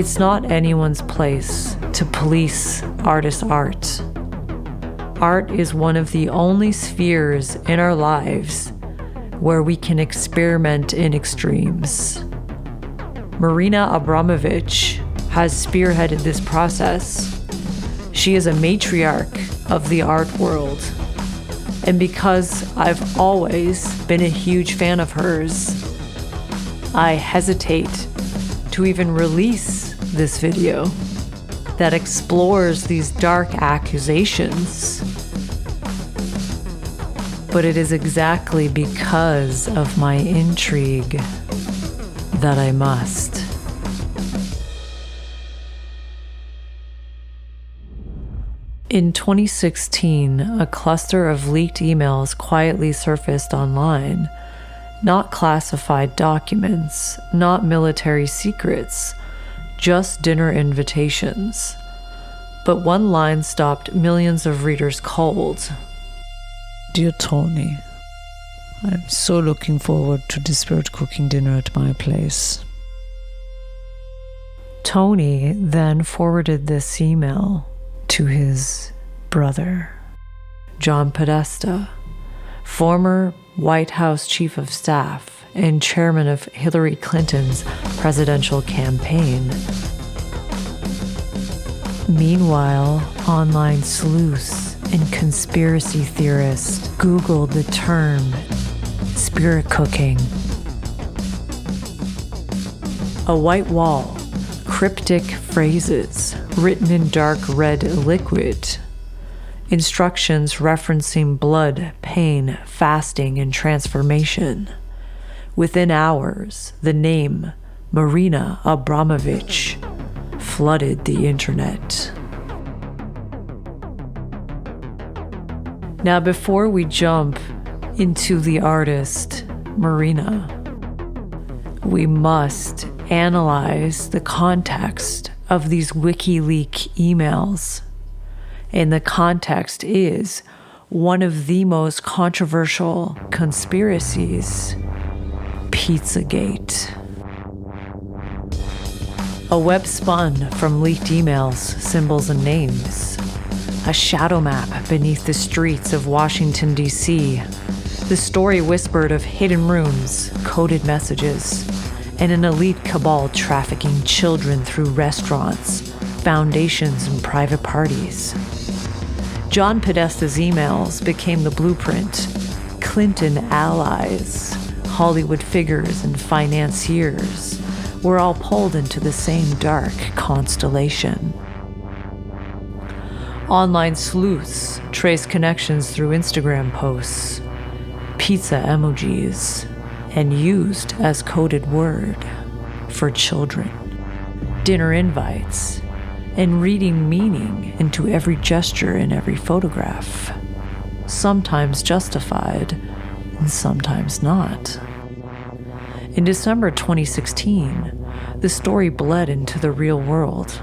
It's not anyone's place to police artists' art. Art is one of the only spheres in our lives where we can experiment in extremes. Marina Abramović has spearheaded this process. She is a matriarch of the art world. And because I've always been a huge fan of hers, I hesitate to even release this video that explores these dark accusations. But it is exactly because of my intrigue that I must. In 2016, a cluster of leaked emails quietly surfaced online. Not classified documents, not military secrets, just dinner invitations. But one line stopped millions of readers cold. Dear Tony, I'm so looking forward to the spirit cooking dinner at my place. Tony then forwarded this email to his brother, John Podesta, former White House Chief of Staff and chairman of Hillary Clinton's presidential campaign. Meanwhile, online sleuths and conspiracy theorists Googled the term spirit cooking. A white wall, cryptic phrases written in dark red liquid, instructions referencing blood, pain, fasting, and transformation. Within hours, the name Marina Abramović flooded the internet. Now, before we jump into the artist, Marina, we must analyze the context of these WikiLeaks emails. And the context is one of the most controversial conspiracies, Pizzagate. A web spun from leaked emails, symbols, and names. A shadow map beneath the streets of Washington, D.C. The story whispered of hidden rooms, coded messages, and an elite cabal trafficking children through restaurants, foundations, and private parties. John Podesta's emails became the blueprint. Clinton allies, Hollywood figures, and financiers were all pulled into the same dark constellation. Online sleuths traced connections through Instagram posts, pizza emojis, and used as coded word for children. Dinner invites, and reading meaning into every gesture in every photograph, sometimes justified and sometimes not. In December 2016, the story bled into the real world.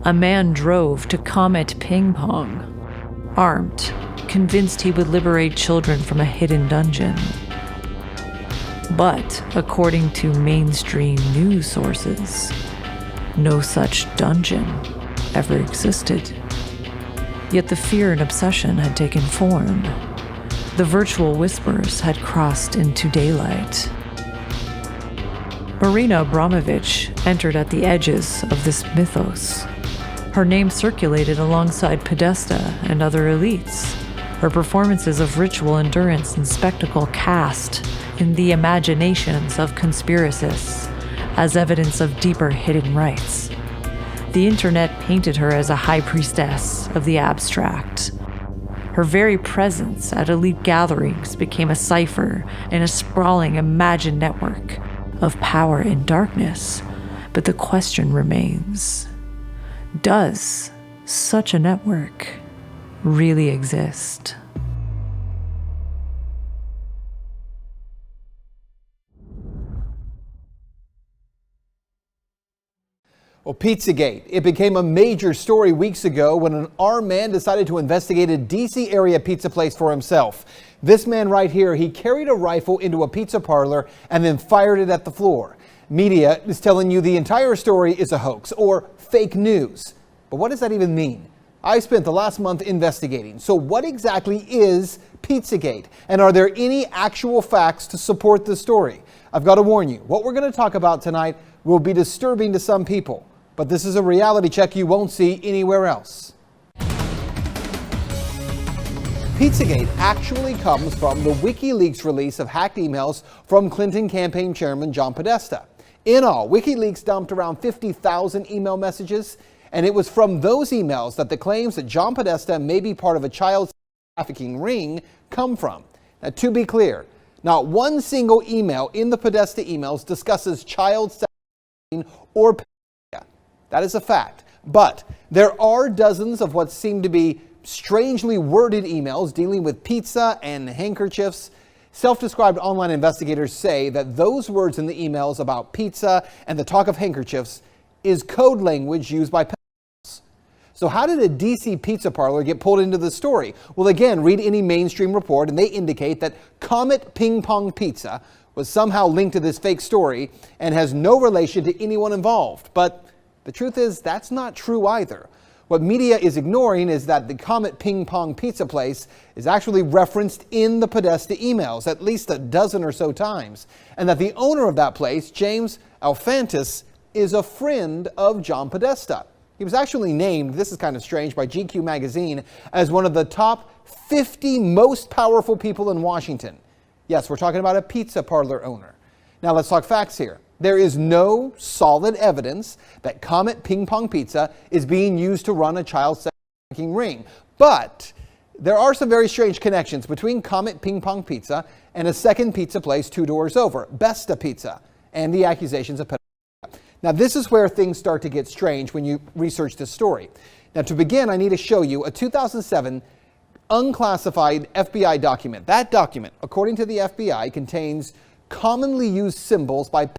A man drove to Comet Ping Pong, armed, convinced he would liberate children from a hidden dungeon. But, according to mainstream news sources, no such dungeon ever existed. Yet the fear and obsession had taken form. The virtual whispers had crossed into daylight. Marina Abramović entered at the edges of this mythos. Her name circulated alongside Podesta and other elites. Her performances of ritual endurance and spectacle cast in the imaginations of conspiracists as evidence of deeper hidden rites. The internet painted her as a high priestess of the abstract. Her very presence at elite gatherings became a cipher in a sprawling imagined network of power and darkness. But the question remains, does such a network really exist? Well, Pizzagate, it became a major story weeks ago when an armed man decided to investigate a D.C. area pizza place for himself. This man right here, he carried a rifle into a pizza parlor and then fired it at the floor. Media is telling you the entire story is a hoax or fake news. But what does that even mean? I spent the last month investigating. So what exactly is Pizzagate? And are there any actual facts to support the story? I've got to warn you, what we're going to talk about tonight will be disturbing to some people. But this is a reality check you won't see anywhere else. Pizzagate actually comes from the WikiLeaks release of hacked emails from Clinton campaign chairman John Podesta. In all, WikiLeaks dumped around 50,000 email messages, and it was from those emails that the claims that John Podesta may be part of a child trafficking ring come from. Now, to be clear, not one single email in the Podesta emails discusses child trafficking or pedophilia. That is a fact. But there are dozens of what seem to be strangely worded emails dealing with pizza and handkerchiefs. Self-described online investigators say that those words in the emails about pizza and the talk of handkerchiefs is code language used by pedophiles. So how did a DC pizza parlor get pulled into the story? Well, again, read any mainstream report and they indicate that Comet Ping Pong Pizza was somehow linked to this fake story and has no relation to anyone involved. But the truth is that's not true either. What media is ignoring is that the Comet Ping Pong Pizza place is actually referenced in the Podesta emails at least a dozen or so times, and that the owner of that place, James Alfantis, is a friend of John Podesta. He was actually named, this is kind of strange, by GQ magazine as one of the top 50 most powerful people in Washington. Yes, we're talking about a pizza parlor owner. Now let's talk facts here. There is no solid evidence that Comet Ping Pong Pizza is being used to run a child sex trafficking ring. But there are some very strange connections between Comet Ping Pong Pizza and a second pizza place 2 doors over, Besta Pizza, and the accusations of pedophilia. Now this is where things start to get strange when you research this story. Now to begin, I need to show you a 2007 unclassified FBI document. That document, according to the FBI, contains commonly used symbols by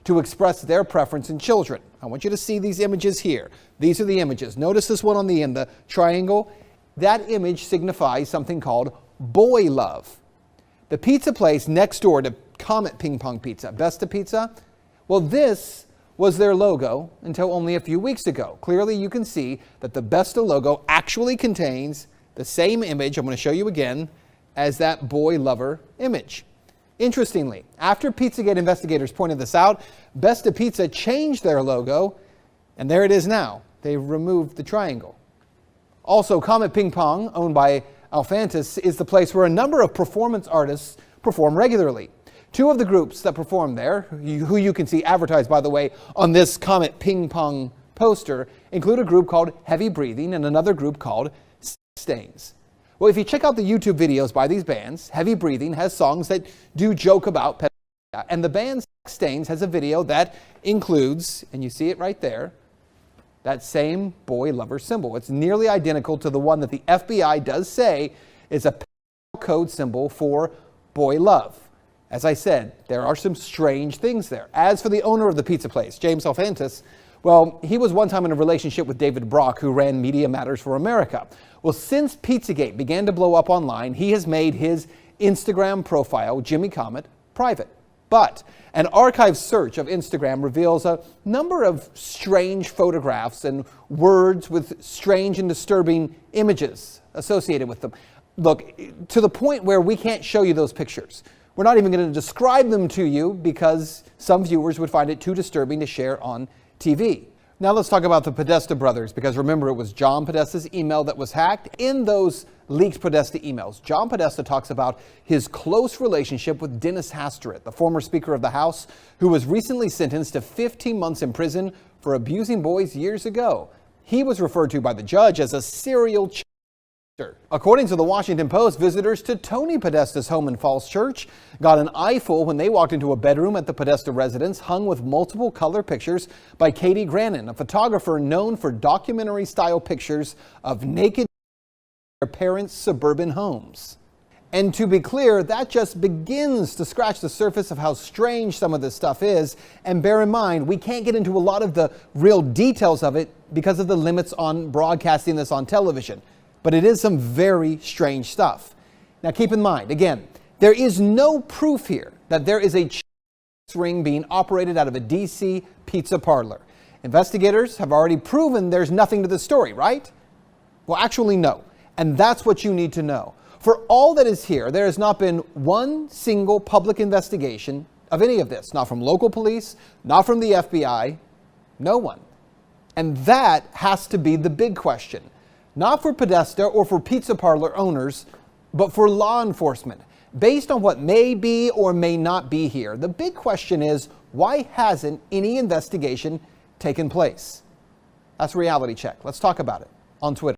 to express their preference in children. I want you to see these images here. These are the images. Notice this one on the end, the triangle. That image signifies something called boy love. The pizza place next door to Comet Ping Pong Pizza, Besta Pizza, well, this was their logo until only a few weeks ago. Clearly, you can see that the Besta logo actually contains the same image, I'm going to show you again, as that boy lover image. Interestingly, after Pizzagate investigators pointed this out, Besta Pizza changed their logo, and there it is now. They removed the triangle. Also, Comet Ping Pong, owned by Alfantis, is the place where a number of performance artists perform regularly. 2 of the groups that perform there, who you can see advertised, by the way, on this Comet Ping Pong poster, include a group called Heavy Breathing and another group called Stains. Well, if you check out the YouTube videos by these bands, Heavy Breathing has songs that do joke about pedophilia, and the band Stains has a video that includes, and you see it right there, that same boy lover symbol. It's nearly identical to the one that the FBI does say is a code symbol for boy love. As I said, there are some strange things there. As for the owner of the pizza place, James Alfantis, well, he was one time in a relationship with David Brock, who ran Media Matters for America. Well, since Pizzagate began to blow up online, he has made his Instagram profile, Jimmy Comet, private. But an archive search of Instagram reveals a number of strange photographs and words with strange and disturbing images associated with them. Look, to the point where we can't show you those pictures. We're not even going to describe them to you because some viewers would find it too disturbing to share on TV. Now let's talk about the Podesta brothers, because remember, it was John Podesta's email that was hacked. In those leaked Podesta emails, John Podesta talks about his close relationship with Dennis Hastert, the former Speaker of the House, who was recently sentenced to 15 months in prison for abusing boys years ago. He was referred to by the judge as a serial cheater. According to the Washington Post, visitors to Tony Podesta's home in Falls Church got an eyeful when they walked into a bedroom at the Podesta residence hung with multiple color pictures by Katie Grannon, a photographer known for documentary-style pictures of naked their parents' suburban homes. And to be clear, that just begins to scratch the surface of how strange some of this stuff is. And bear in mind, we can't get into a lot of the real details of it because of the limits on broadcasting this on television. But it is some very strange stuff. Now keep in mind, again, there is no proof here that there is a ring being operated out of a DC pizza parlor. Investigators have already proven there's nothing to the story, right? Well, actually, no. And that's what you need to know. For all that is here, there has not been one single public investigation of any of this. Not from local police, not from the FBI, no one. And that has to be the big question. Not for Podesta or for pizza parlor owners, but for law enforcement. Based on what may be or may not be here, the big question is, why hasn't any investigation taken place? That's Reality Check. Let's talk about it on Twitter.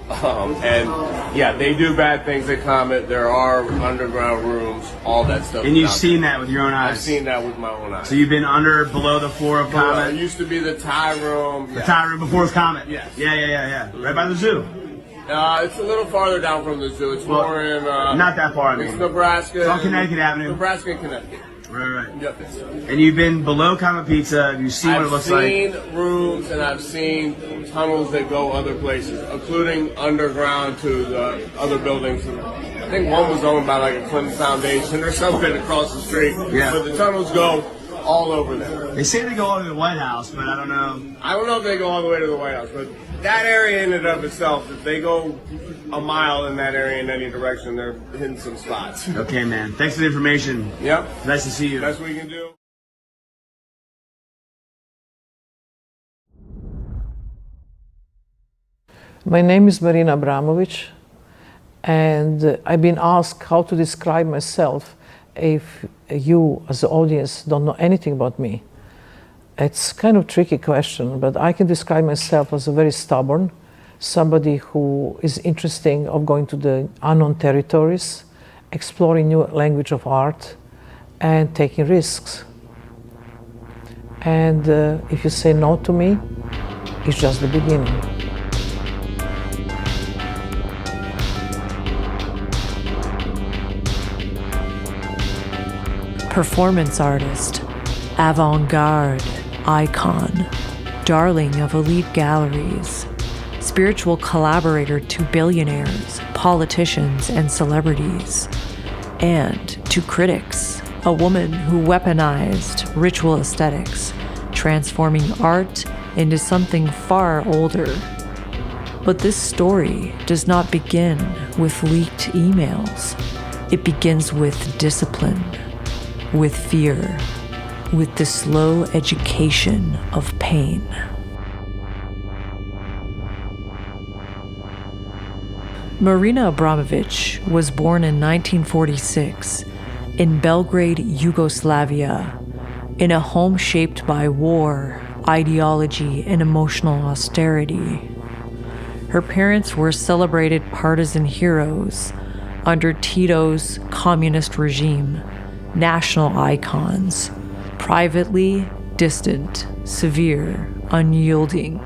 And yeah, they do bad things. They comment. There are underground rooms, all that stuff. And you've seen that with your own eyes? I've seen that with my own eyes. So you've been below the floor of Comet? It used to be the Thai room. The Thai room before it was Comet? Yes. Yeah. Right by the zoo? It's a little farther down from the zoo. It's more in... not that far, I mean. It's Nebraska. It's on Connecticut Avenue. Nebraska and Connecticut. Right. Yep. And you've been below Comet Pizza. You've seen what it looks like. I've seen rooms and I've seen tunnels that go other places, including underground to the other buildings. I think one was owned by like a Clinton Foundation or something across the street. Yeah. But the tunnels go all over there. They say they go all over the White House, but I don't know. I don't know if they go all the way to the White House, but that area in and of itself, if they go a mile in that area in any direction, they're hitting some spots. Okay, man. Thanks for the information. Yep. Nice to see you. That's what we can do. My name is Marina Abramović, and I've been asked how to describe myself if you, as the audience, don't know anything about me. It's kind of a tricky question, but I can describe myself as a very stubborn, somebody who is interested of going to the unknown territories, exploring new language of art, and taking risks. And if you say no to me, it's just the beginning. Performance artist, avant-garde, icon, darling of elite galleries, spiritual collaborator to billionaires, politicians, and celebrities, and to critics, a woman who weaponized ritual aesthetics, transforming art into something far older. But this story does not begin with leaked emails. It begins with discipline, with fear, with the slow education of pain. Marina Abramović was born in 1946 in Belgrade, Yugoslavia, in a home shaped by war, ideology, and emotional austerity. Her parents were celebrated partisan heroes under Tito's communist regime, national icons, privately distant, severe, unyielding.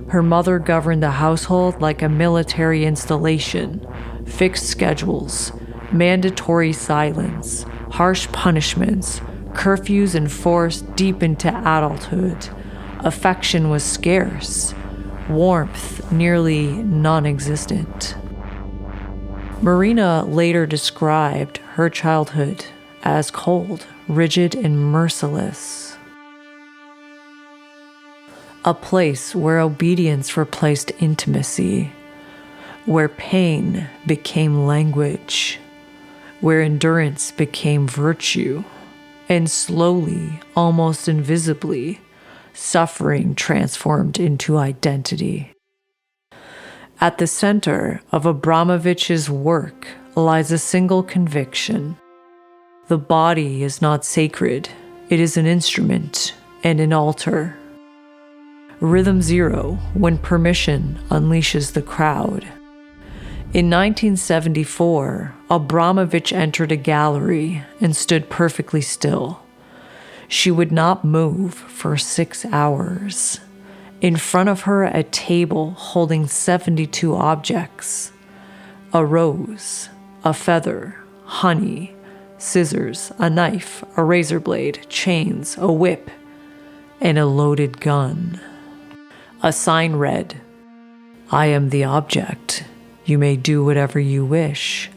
Her mother governed the household like a military installation, fixed schedules, mandatory silence, harsh punishments, curfews enforced deep into adulthood. Affection was scarce, warmth nearly non-existent. Marina later described her childhood as cold, rigid, and merciless. A place where obedience replaced intimacy, where pain became language, where endurance became virtue, and slowly, almost invisibly, suffering transformed into identity. At the center of Abramović's work lies a single conviction. The body is not sacred, it is an instrument and an altar. Rhythm zero, when permission unleashes the crowd. In 1974, Abramović entered a gallery and stood perfectly still. She would not move for 6 hours. In front of her, a table holding 72 objects: a rose, a feather, honey, scissors, a knife, a razor blade, chains, a whip, and a loaded gun. A sign read, "I am the object. You may do whatever you wish.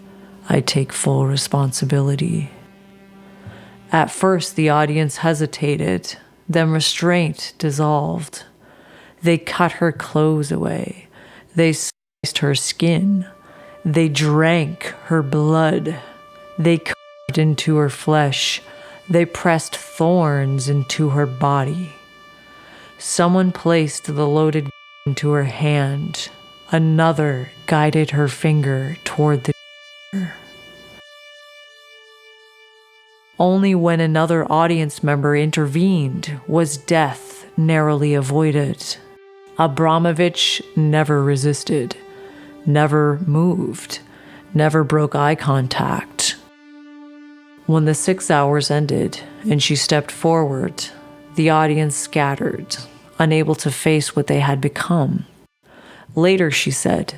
I take full responsibility." At first, the audience hesitated, then restraint dissolved. They cut her clothes away. They sliced her skin. They drank her blood. They carved into her flesh. They pressed thorns into her body. Someone placed the loaded gun into her hand. Another guided her finger toward the trigger. Only when another audience member intervened was death narrowly avoided. Abramović never resisted, never moved, never broke eye contact. When the 6 hours ended and she stepped forward, the audience scattered, unable to face what they had become. Later, she said,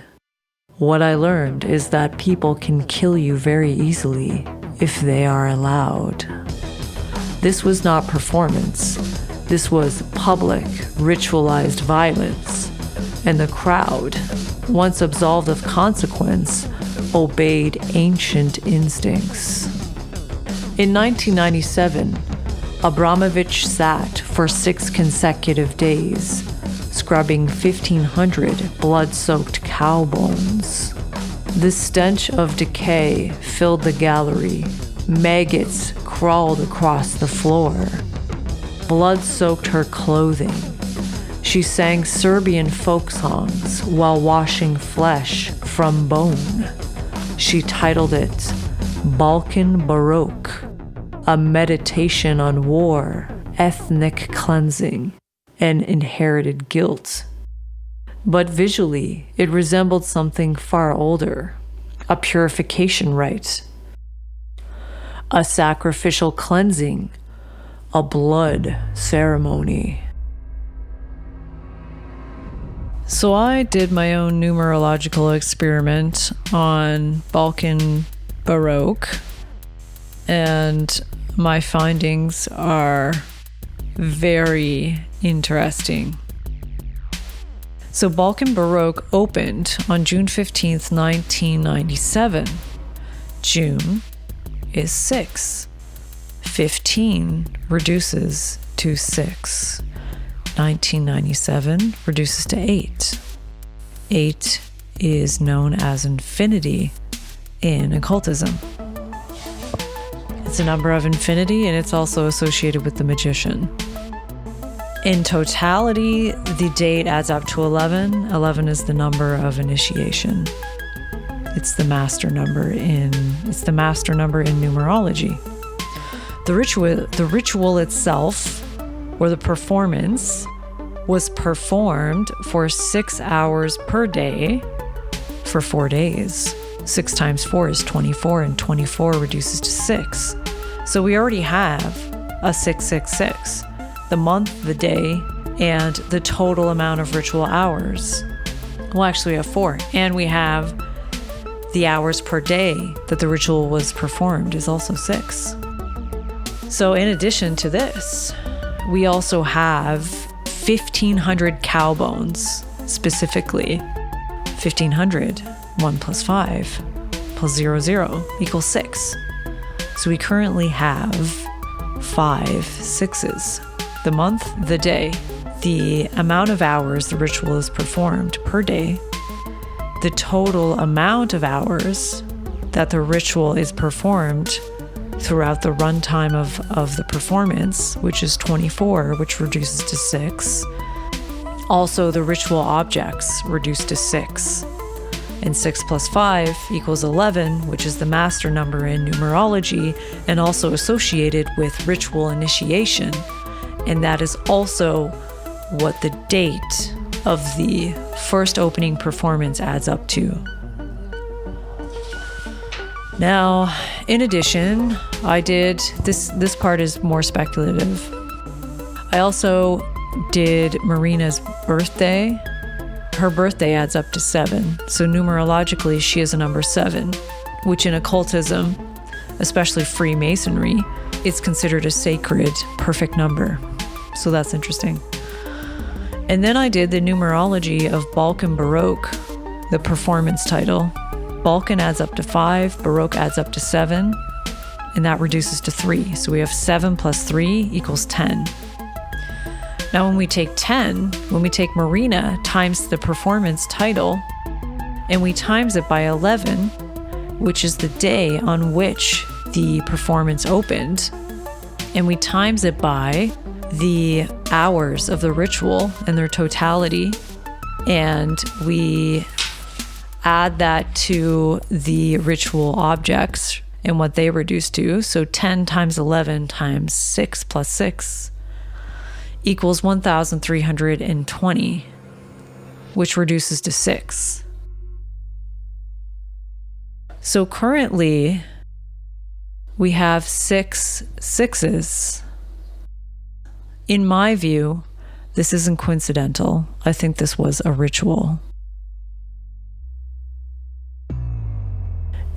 "What I learned is that people can kill you very easily if they are allowed." This was not performance. This was public, ritualized violence. And the crowd, once absolved of consequence, obeyed ancient instincts. In 1997, Abramović sat for 6 consecutive days, scrubbing 1,500 blood-soaked cow bones. The stench of decay filled the gallery. Maggots crawled across the floor. Blood soaked her clothing. She sang Serbian folk songs while washing flesh from bone. She titled it Balkan Baroque, a meditation on war, ethnic cleansing, and inherited guilt. But visually, it resembled something far older, a purification rite, a sacrificial cleansing, a blood ceremony. So I did my own numerological experiment on Balkan Baroque, and my findings are very interesting. So Balkan Baroque opened on June 15th, 1997. June is 6. 15 reduces to 6. 1997 reduces to 8. 8 is known as infinity in occultism. It's a number of infinity, and it's also associated with the magician. In totality, the date adds up to 11. 11 is the number of initiation. It's the master number in numerology. The ritual itself, or the performance, was performed for 6 hours per day for 4 days. 6 times 4 is 24, and 24 reduces to 6. So we already have a 666. The month, the day, and the total amount of ritual hours. Well, actually we have 4. And we have the hours per day that the ritual was performed is also 6. So in addition to this, we also have 1,500 cow bones, specifically 1,500. 1 plus 5 plus 0, 0 equals 6. So we currently have 5 6s. The month, the day, the amount of hours the ritual is performed per day, the total amount of hours that the ritual is performed throughout the runtime of the performance, which is 24, which reduces to 6. Also, the ritual objects reduced to 6. And 6 plus 5 equals 11, which is the master number in numerology and also associated with ritual initiation. And that is also what the date of the first opening performance adds up to. Now, in addition, I did, this part is more speculative. I also did Marina's birthday. Her birthday adds up to 7. So numerologically, she is a number 7, which in occultism, especially Freemasonry, is considered a sacred, perfect number. So that's interesting. And then I did the numerology of Balkan Baroque, the performance title. Balkan adds up to 5, Baroque adds up to 7. and that reduces to 3. So we have 7 plus 3 equals 10. Now when we take 10, when we take Marina times the performance title, and we times it by 11, which is the day on which the performance opened, and we times it by the hours of the ritual and their totality, and we add that to the ritual objects and what they reduce to. So 10 times 11 times 6 plus 6 equals 1,320, which reduces to 6. So currently, we have 6 sixes. In my view, this isn't coincidental. I think this was a ritual.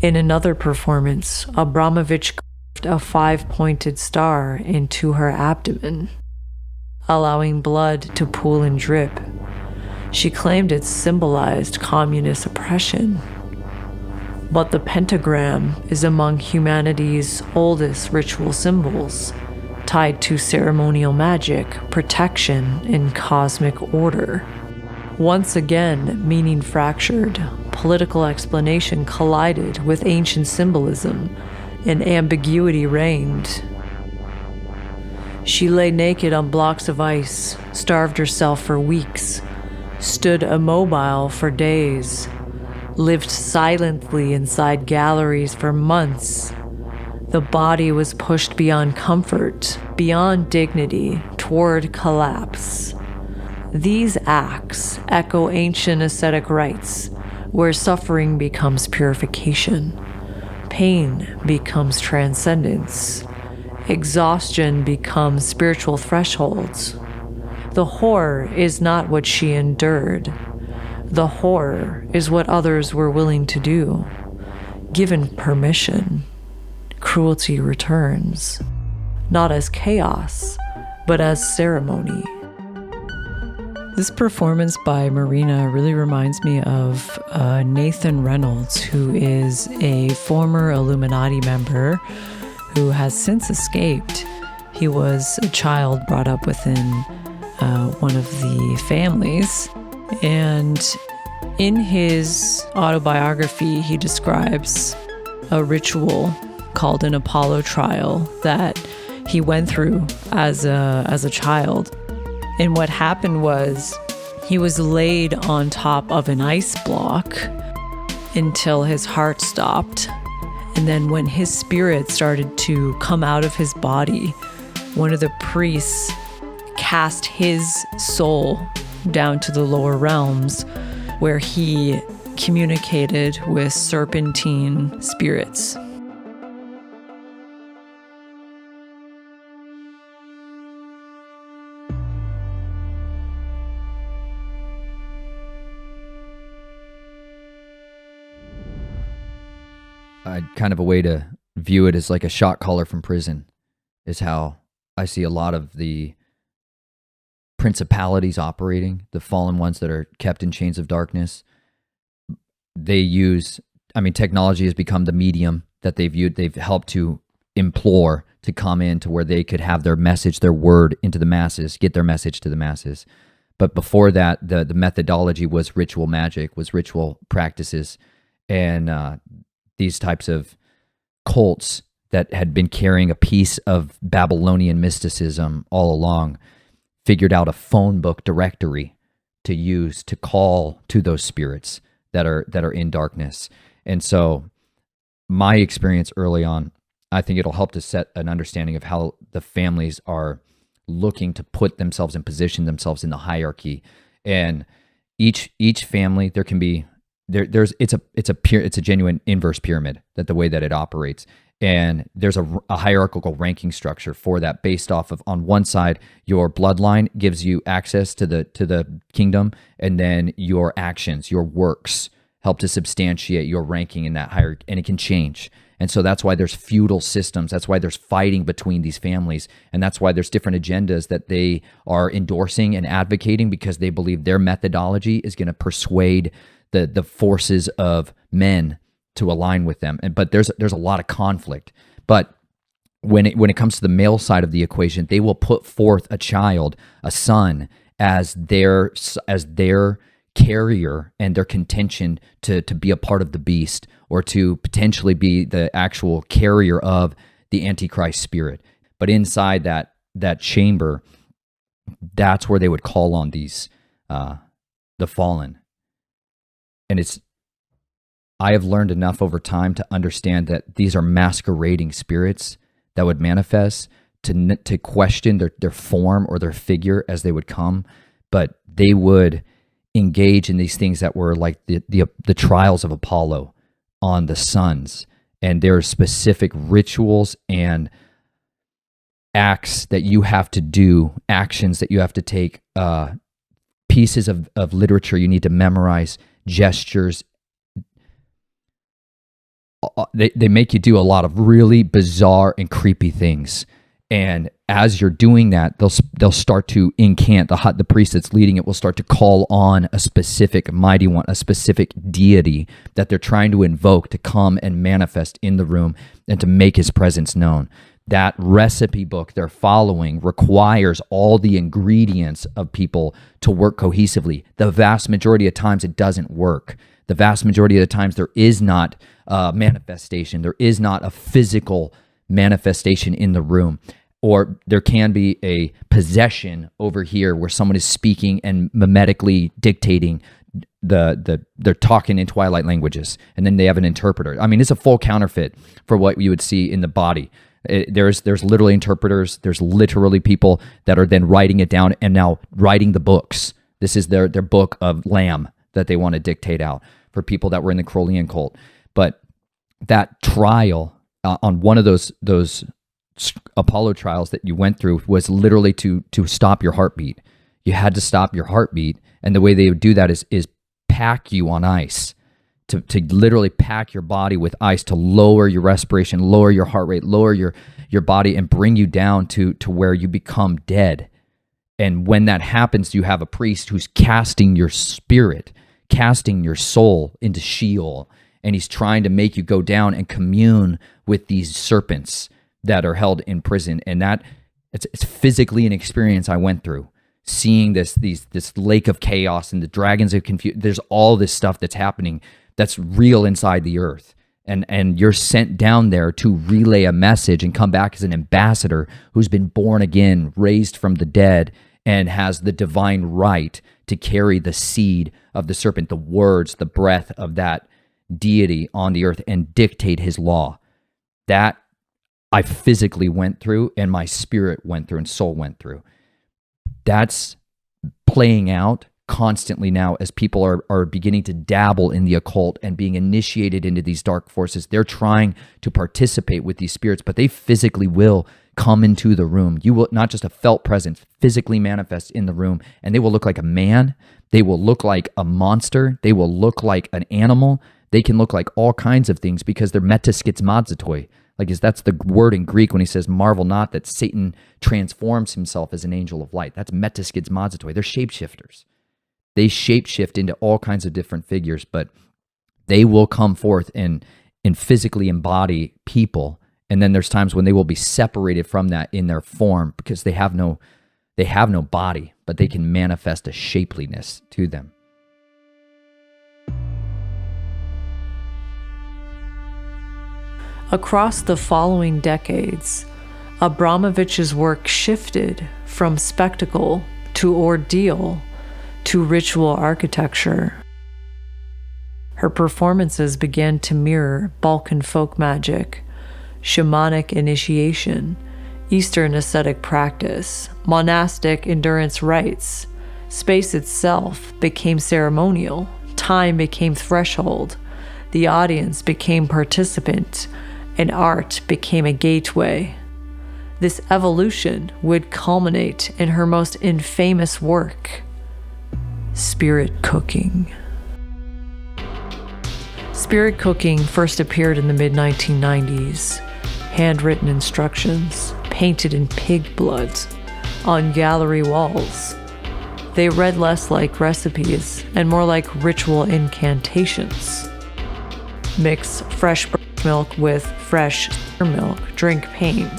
In another performance, Abramović carved a 5-pointed star into her abdomen, allowing blood to pool and drip. She claimed it symbolized communist oppression. But the pentagram is among humanity's oldest ritual symbols, tied to ceremonial magic, protection, and cosmic order. Once again, meaning fractured, political explanation collided with ancient symbolism, and ambiguity reigned. She lay naked on blocks of ice, starved herself for weeks, stood immobile for days, lived silently inside galleries for months. The body was pushed beyond comfort, beyond dignity, toward collapse. These acts echo ancient ascetic rites, where suffering becomes purification, pain becomes transcendence, exhaustion becomes spiritual thresholds. The horror is not what she endured. The horror is what others were willing to do. Given permission, cruelty returns, not as chaos, but as ceremony. This performance by Marina really reminds me of Nathan Reynolds, who is a former Illuminati member who has since escaped. He was a child brought up within one of the families, and in his autobiography, he describes a ritual called an Apollo trial that he went through as a child. And what happened was he was laid on top of an ice block until his heart stopped. And then when his spirit started to come out of his body, one of the priests cast his soul down to the lower realms, where he communicated with serpentine spirits. Kind of a way to view it as like a shot caller from prison is how I see a lot of the principalities operating, the fallen ones that are kept in chains of darkness. They use, technology has become the medium that they've helped to implore to come in to where they could have their message, their word into the masses, get their message to the masses. But before that, the methodology was ritual magic, was ritual practices, and these types of cults that had been carrying a piece of Babylonian mysticism all along figured out a phone book directory to use to call to those spirits that are in darkness. And so my experience early on, I think it'll help to set an understanding of how the families are looking to put themselves and position themselves in the hierarchy. And each family, there can be it's a genuine inverse pyramid, that the way that it operates, and there's a hierarchical ranking structure for that, based off of, on one side, your bloodline gives you access to the kingdom, and then your actions, your works, help to substantiate your ranking in that hierarchy, and it can change. And so that's why there's feudal systems. That's why there's fighting between these families. And that's why there's different agendas that they are endorsing and advocating, because they believe their methodology is going to persuade the forces of men to align with them. But there's a lot of conflict. But when it comes to the male side of the equation, they will put forth a child, a son, as their carrier and their contention to be a part of the beast, or to potentially be the actual carrier of the Antichrist spirit. But inside that chamber, that's where they would call on these the fallen. And I have learned enough over time to understand that these are masquerading spirits that would manifest, to question their form or their figure as they would come, but they would engage in these things that were like the trials of Apollo on the suns. And there are specific rituals and acts that you have to do, actions that you have to take, pieces of literature you need to memorize, gestures. They make you do a lot of really bizarre and creepy things. And as you're doing that, they'll start to incant, the priest that's leading it will start to call on a specific mighty one, a specific deity that they're trying to invoke to come and manifest in the room and to make his presence known. That recipe book they're following requires all the ingredients of people to work cohesively. The vast majority of times it doesn't work. The vast majority of the times there is not a manifestation. There is not a physical manifestation in the room. Or there can be a possession over here where someone is speaking and mimetically dictating they're talking in twilight languages, and then they have an interpreter. I mean, it's a full counterfeit for what you would see in the body. There's literally interpreters. There's literally people that are then writing it down and now writing the books. This is their book of Lamb that they want to dictate out for people that were in the Crowleyan cult. But that trial on one of those Apollo trials that you went through was literally to stop your heartbeat. You had to stop your heartbeat, and the way they would do that is pack you on ice, to literally pack your body with ice, to lower your respiration, lower your heart rate, lower your body, and bring you down to where you become dead. And when that happens, you have a priest who's casting your spirit, casting your soul into Sheol, and he's trying to make you go down and commune with these serpents that are held in prison. And that it's physically an experience I went through, seeing this lake of chaos and the dragons of confusion. There's all this stuff that's happening that's real inside the earth. And you're sent down there to relay a message and come back as an ambassador who's been born again, raised from the dead, and has the divine right to carry the seed of the serpent, the words, the breath of that deity on the earth, and dictate his law. That I physically went through, and my spirit went through, and soul went through. That's playing out constantly now as people are beginning to dabble in the occult and being initiated into these dark forces. They're trying to participate with these spirits, but they physically will come into the room. You will not just a felt presence, physically manifest in the room, and they will look like a man. They will look like a monster. They will look like an animal. They can look like all kinds of things because they're metaskizmazotoi. That's the word in Greek when he says, marvel not that Satan transforms himself as an angel of light. That's metaskizmazotoi. They're shapeshifters. They shapeshift into all kinds of different figures, but they will come forth and physically embody people. And then there's times when they will be separated from that in their form because they have no body, but they can manifest a shapeliness to them. Across the following decades, Abramović's work shifted from spectacle to ordeal to ritual architecture. Her performances began to mirror Balkan folk magic, shamanic initiation, Eastern ascetic practice, monastic endurance rites. Space itself became ceremonial, time became threshold, the audience became participant, and art became a gateway. This evolution would culminate in her most infamous work, spirit cooking. Spirit cooking first appeared in the mid-1990s. Handwritten instructions, painted in pig blood, on gallery walls. They read less like recipes and more like ritual incantations. Mix fresh milk with fresh milk, drink pain,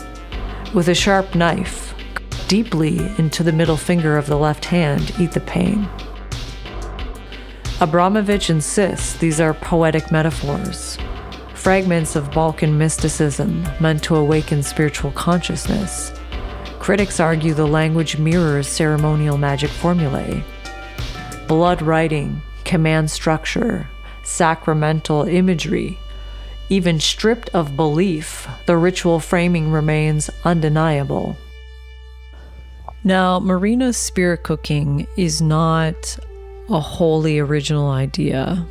with a sharp knife, deeply into the middle finger of the left hand, eat the pain. Abramović insists these are poetic metaphors, fragments of Balkan mysticism meant to awaken spiritual consciousness. Critics argue the language mirrors ceremonial magic formulae. Blood writing, command structure, sacramental imagery. Even stripped of belief, the ritual framing remains undeniable. Now, Marina's spirit cooking is not a wholly original idea.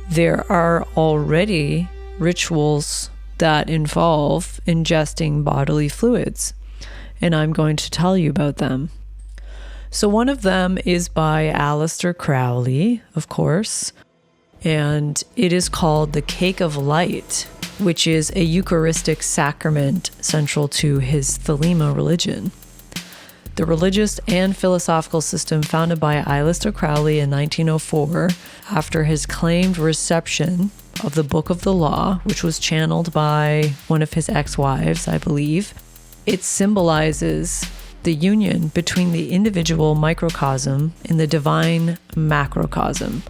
There are already rituals that involve ingesting bodily fluids, and I'm going to tell you about them. So one of them is by Aleister Crowley, of course, and it is called the Cake of Light, which is a Eucharistic sacrament central to his Thelema religion. The religious and philosophical system founded by Aleister Crowley in 1904 after his claimed reception of the Book of the Law, which was channeled by one of his ex-wives, I believe. It symbolizes the union between the individual microcosm and the divine macrocosm,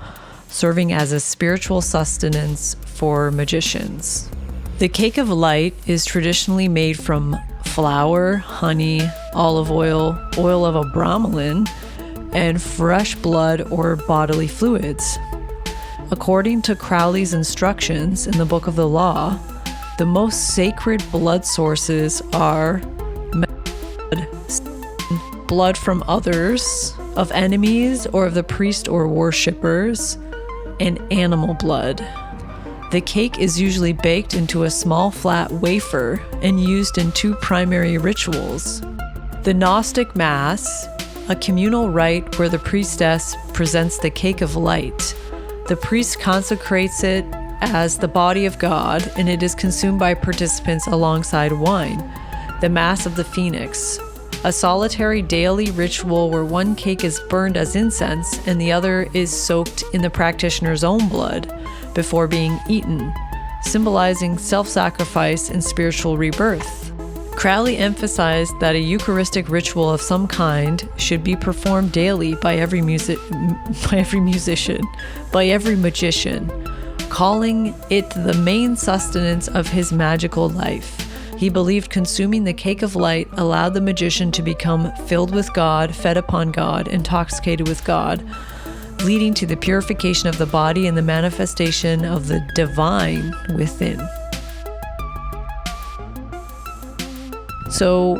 serving as a spiritual sustenance for magicians. The Cake of Light is traditionally made from flour, honey, olive oil, oil of a bromelain, and fresh blood or bodily fluids. According to Crowley's instructions in the Book of the Law, the most sacred blood sources are blood from others, of enemies or of the priest or worshippers, and animal blood. The cake is usually baked into a small flat wafer and used in two primary rituals. The Gnostic Mass, a communal rite where the priestess presents the cake of light. The priest consecrates it as the body of God, and it is consumed by participants alongside wine. The Mass of the Phoenix, a solitary daily ritual where one cake is burned as incense and the other is soaked in the practitioner's own blood before being eaten, symbolizing self-sacrifice and spiritual rebirth. Crowley emphasized that a Eucharistic ritual of some kind should be performed daily by every magician, calling it the main sustenance of his magical life. He believed consuming the cake of light allowed the magician to become filled with God, fed upon God, intoxicated with God, leading to the purification of the body and the manifestation of the divine within. So,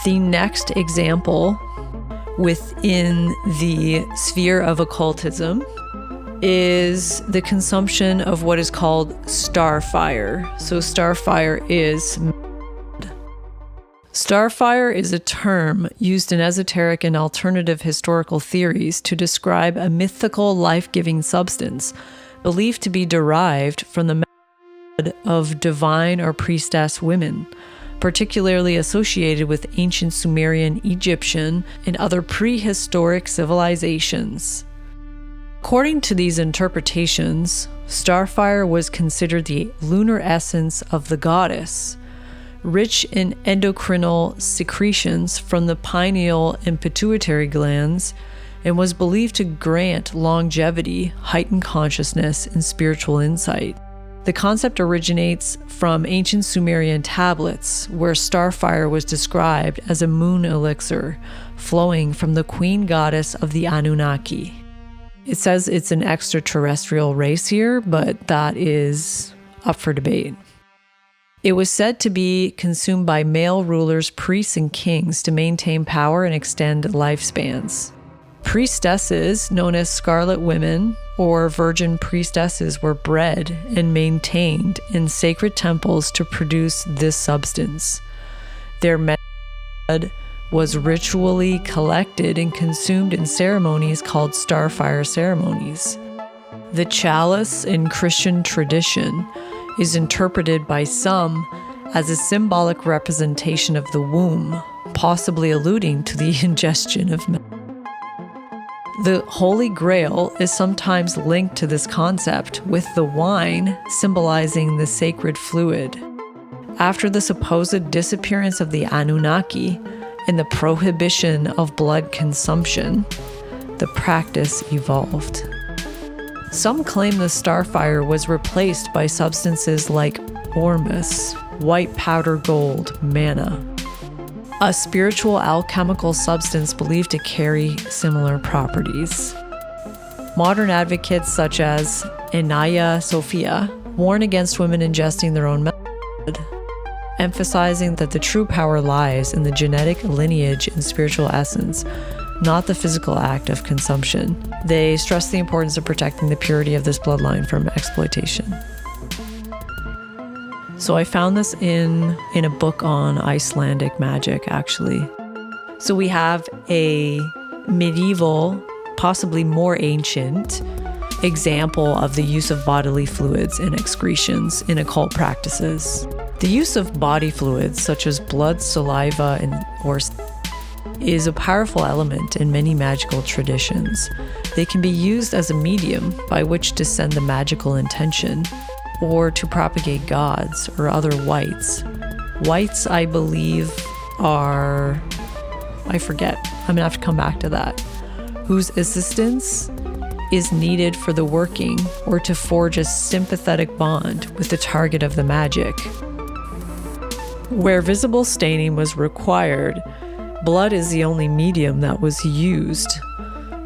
the next example within the sphere of occultism is the consumption of what is called starfire. So starfire is a term used in esoteric and alternative historical theories to describe a mythical life-giving substance believed to be derived from the blood of divine or priestess women, particularly associated with ancient Sumerian, Egyptian, and other prehistoric civilizations. According to these interpretations, starfire was considered the lunar essence of the goddess, rich in endocrinal secretions from the pineal and pituitary glands, and was believed to grant longevity, heightened consciousness, and spiritual insight. The concept originates from ancient Sumerian tablets, where starfire was described as a moon elixir flowing from the queen goddess of the Anunnaki. It says it's an extraterrestrial race here, but that is up for debate. It was said to be consumed by male rulers, priests, and kings to maintain power and extend lifespans. Priestesses, known as scarlet women or virgin priestesses, were bred and maintained in sacred temples to produce this substance. Their blood was ritually collected and consumed in ceremonies called starfire ceremonies. The chalice in Christian tradition is interpreted by some as a symbolic representation of the womb, possibly alluding to the ingestion of milk. The Holy Grail is sometimes linked to this concept, with the wine symbolizing the sacred fluid. After the supposed disappearance of the Anunnaki and the prohibition of blood consumption, the practice evolved. Some claim the starfire was replaced by substances like ormus, white powder gold, manna, a spiritual alchemical substance believed to carry similar properties. Modern advocates such as Anaya Sophia warn against women ingesting their own method, emphasizing that the true power lies in the genetic lineage and spiritual essence, not the physical act of consumption. They stress the importance of protecting the purity of this bloodline from exploitation. So I found this in a book on Icelandic magic, actually. So we have a medieval, possibly more ancient, example of the use of bodily fluids and excretions in occult practices. The use of body fluids, such as blood, saliva, or is a powerful element in many magical traditions. They can be used as a medium by which to send the magical intention, or to propagate gods or other whites. Whites, I believe, are... I forget. I'm gonna have to come back to that. Whose assistance is needed for the working or to forge a sympathetic bond with the target of the magic. Where visible staining was required, blood is the only medium that was used.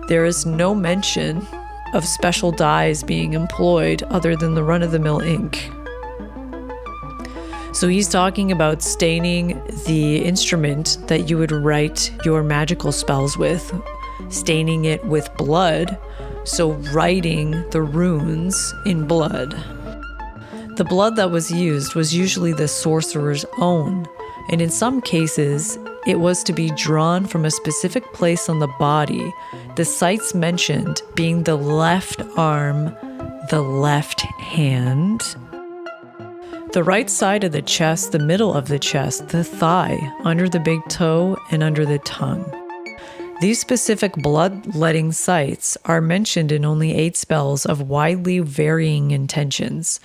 There is no mention of special dyes being employed other than the run-of-the-mill ink. So he's talking about staining the instrument that you would write your magical spells with, staining it with blood, so writing the runes in blood. The blood that was used was usually the sorcerer's own, and in some cases, it was to be drawn from a specific place on the body, the sites mentioned being the left arm, the left hand, the right side of the chest, the middle of the chest, the thigh, under the big toe, and under the tongue. These specific bloodletting sites are mentioned in only 8 spells of widely varying intentions.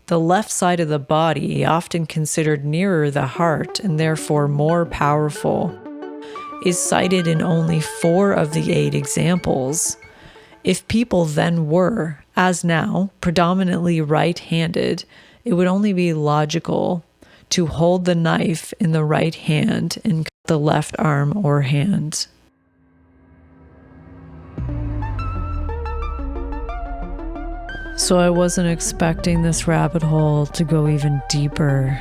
The left side of the body, often considered nearer the heart and therefore more powerful, is cited in only 4 of the 8 examples. If people then were, as now, predominantly right-handed, it would only be logical to hold the knife in the right hand and cut the left arm or hand. So I wasn't expecting this rabbit hole to go even deeper.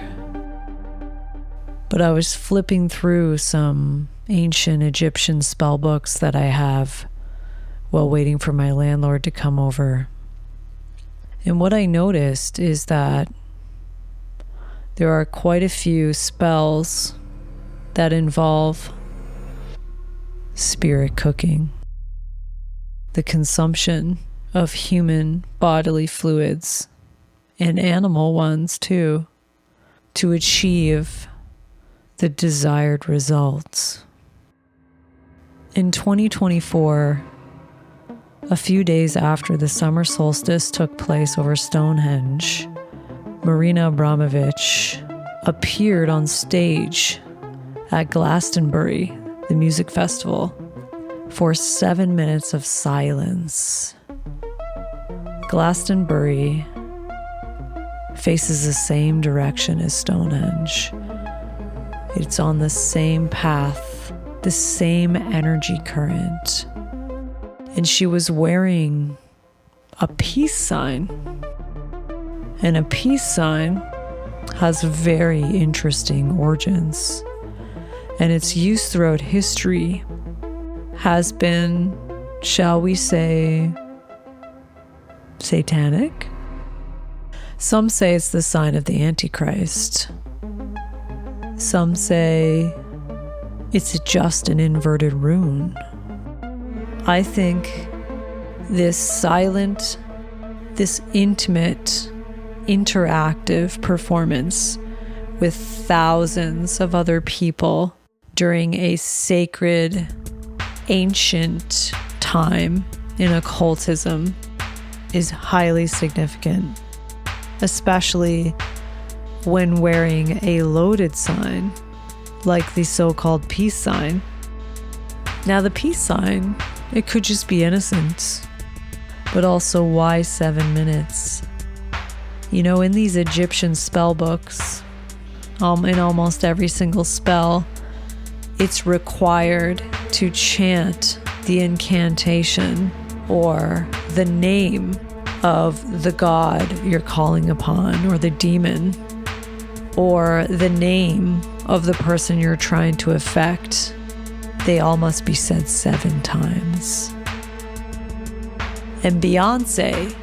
But I was flipping through some ancient Egyptian spell books that I have while waiting for my landlord to come over. And what I noticed is that there are quite a few spells that involve spirit cooking, the consumption of human bodily fluids and animal ones too, to achieve the desired results. In 2024, a few days after the summer solstice took place over Stonehenge, Marina Abramović appeared on stage at Glastonbury, the music festival, for 7 minutes of silence. Glastonbury faces the same direction as Stonehenge. It's on the same path, the same energy current. And she was wearing a peace sign. And a peace sign has very interesting origins. And its use throughout history has been, shall we say, satanic? Some say it's the sign of the Antichrist. Some say it's just an inverted rune. I think this silent, this intimate, interactive performance with thousands of other people during a sacred, ancient time in occultism is highly significant, especially when wearing a loaded sign, like the so-called peace sign. Now, the peace sign, it could just be innocent, but also why 7 minutes? You know, in these Egyptian spell books, in almost every single spell, it's required to chant the incantation or the name of the god you're calling upon, or the demon, or the name of the person you're trying to affect. They all must be said 7 times. And Beyonce,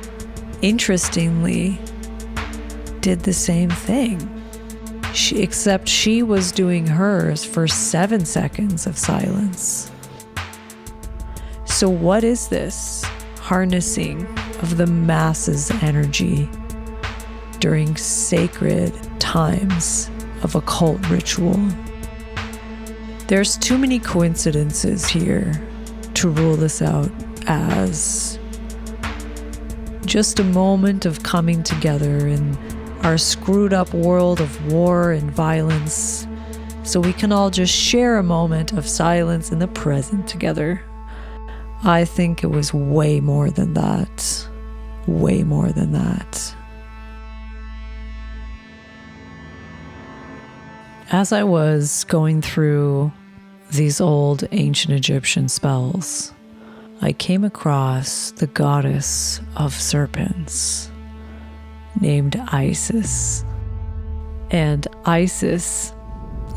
interestingly, did the same thing. Except she was doing hers for 7 seconds of silence. So what is this harnessing of the masses' energy during sacred times of occult ritual? There's too many coincidences here to rule this out as just a moment of coming together in our screwed up world of war and violence, so we can all just share a moment of silence in the present together. I think it was way more than that. Way more than that. As I was going through these old ancient Egyptian spells, I came across the goddess of serpents named Isis. And Isis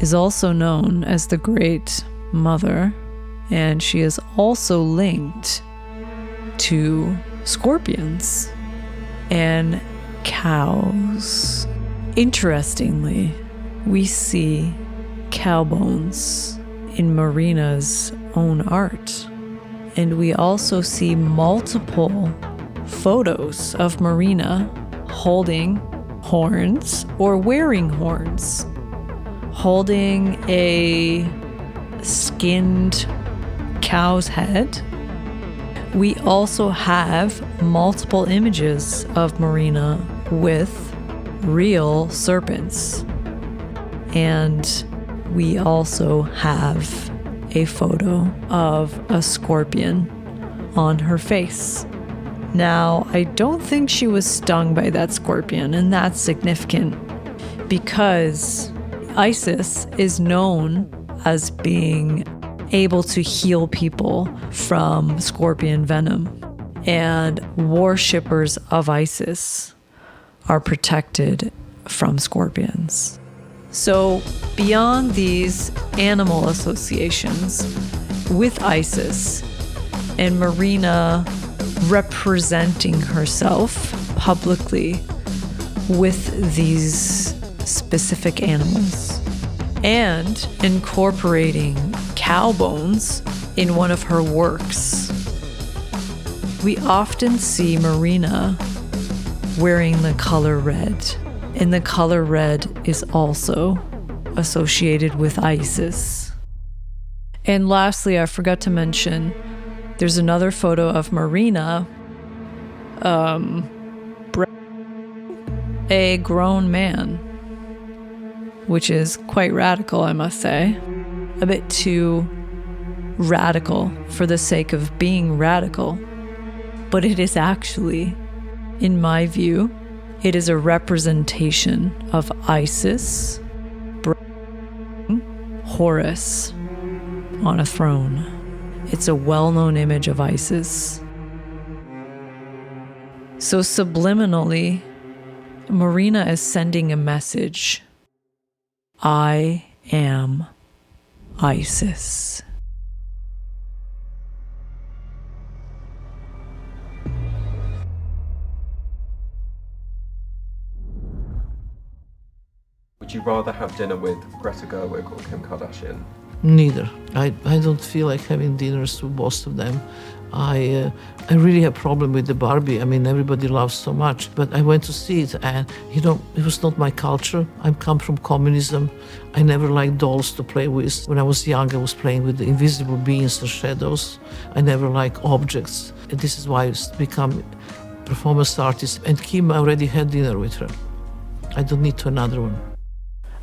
is also known as the Great Mother, and she is also linked to scorpions and cows. Interestingly, we see cow bones in Marina's own art, and we also see multiple photos of Marina holding horns or wearing horns, holding a skinned cow's head. We also have multiple images of Marina with real serpents. And we also have a photo of a scorpion on her face. Now, I don't think she was stung by that scorpion, and that's significant because Isis is known as being able to heal people from scorpion venom, and worshippers of Isis are protected from scorpions. So, beyond these animal associations with Isis and Marina representing herself publicly with these specific animals and incorporating cow bones in one of her works, we often see Marina wearing the color red, and the color red is also associated with Isis. And lastly, I forgot to mention, there's another photo of Marina, a grown man, which is quite radical, I must say. A bit too radical for the sake of being radical. But it is actually, in my view, it is a representation of Isis, Horus on a throne. It's a well-known image of Isis. So subliminally, Marina is sending a message. I am Isis. Would you rather have dinner with Greta Gerwig or Kim Kardashian? Neither. I don't feel like having dinners with most of them. I really have a problem with the Barbie. I mean, everybody loves so much, but I went to see it, and it was not my culture. I come from communism. I never liked dolls to play with. When I was young, I was playing with the invisible beings or shadows. I never liked objects. And this is why I become performance artist. And Kim, I already had dinner with her. I don't need to another one.